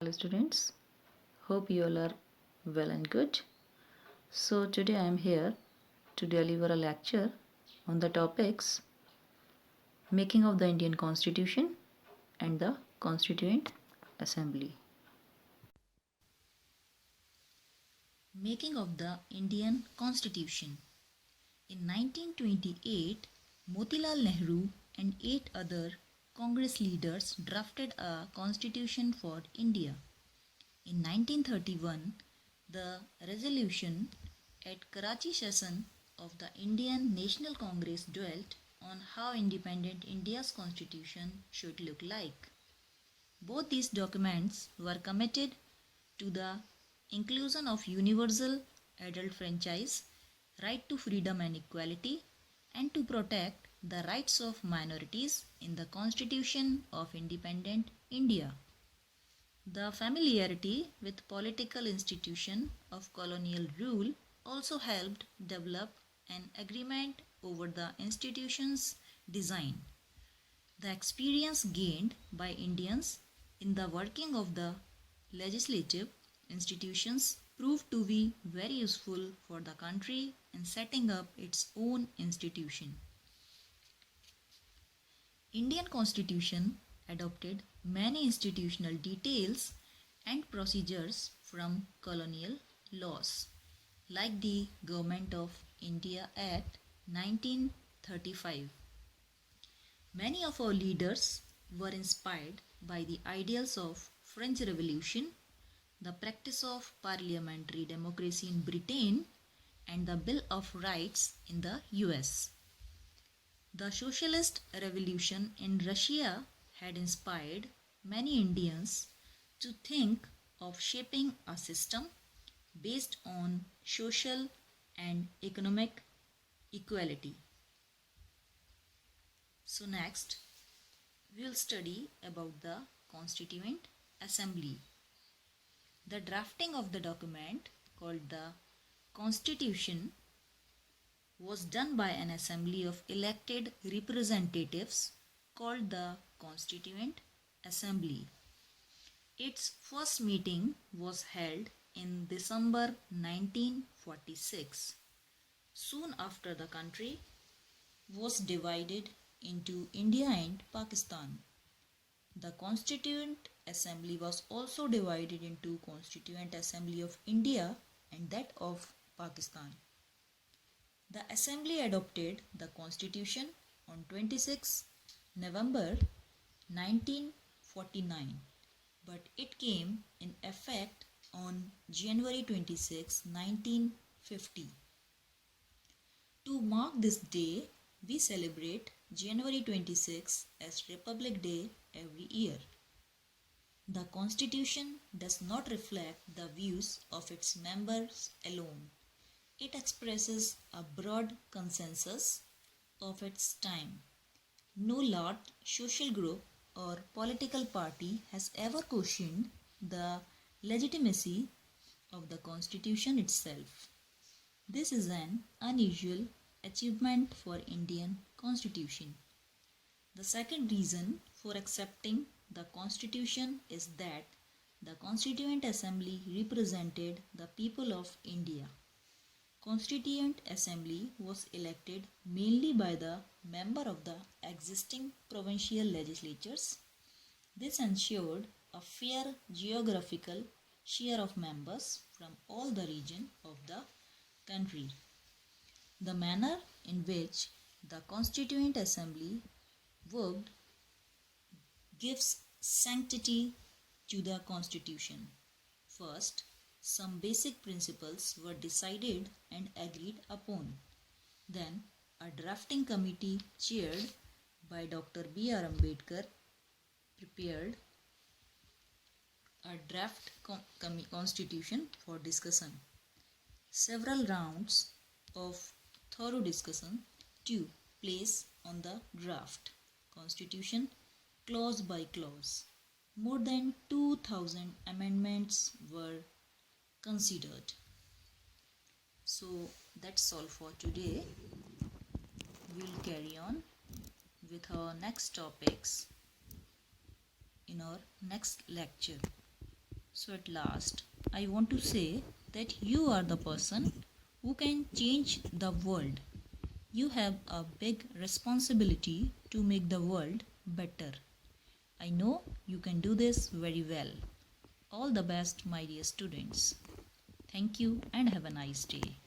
Hello students, hope you all are well and good. So today I am here to deliver a lecture on the topics making of the Indian Constitution and the Constituent Assembly. Making of the Indian Constitution. In 1928, Motilal Nehru and 8 other Congress leaders drafted a constitution for India. In 1931, the resolution at Karachi session of the Indian National Congress dwelt on how independent India's constitution should look like. Both these documents were committed to the inclusion of universal adult franchise, right to freedom and equality, and to protect the rights of minorities in the Constitution of Independent India. The familiarity with political institution of colonial rule also helped develop an agreement over the institution's design. The experience gained by Indians in the working of the legislative institutions proved to be very useful for the country in setting up its own institution. Indian Constitution adopted many institutional details and procedures from colonial laws, like the Government of India Act 1935. Many of our leaders were inspired by the ideals of French Revolution, the practice of parliamentary democracy in Britain, and the Bill of Rights in the US. The socialist revolution in Russia had inspired many Indians to think of shaping a system based on social and economic equality. So next, we will study about the Constituent Assembly. The drafting of the document called the Constitution was done by an assembly of elected representatives called the Constituent Assembly. Its first meeting was held in December 1946, soon after the country was divided into India and Pakistan. The Constituent Assembly was also divided into Constituent Assembly of India and that of Pakistan. The Assembly adopted the Constitution on 26 November 1949, but it came in effect on January 26, 1950. To mark this day, we celebrate January 26 as Republic Day every year. The Constitution does not reflect the views of its members alone. It expresses a broad consensus of its time. No large social group or political party has ever questioned the legitimacy of the Constitution itself. This is an unusual achievement for Indian Constitution. The second reason for accepting the Constitution is that the Constituent Assembly represented the people of India. Constituent Assembly was elected mainly by the member of the existing provincial legislatures. This ensured a fair geographical share of members from all the region of the country. The manner in which the Constituent Assembly worked gives sanctity to the Constitution. First, some basic principles were decided and agreed upon. Then, a drafting committee chaired by Dr. B.R. Ambedkar prepared a draft constitution for discussion. Several rounds of thorough discussion took place on the draft constitution clause by clause. More than 2000 amendments were considered. So that's all for today. We'll carry on with our next topics in our next lecture. So, at last, I want to say that you are the person who can change the world. You have a big responsibility to make the world better. I know you can do this very well. All the best, my dear students. Thank you and have a nice day.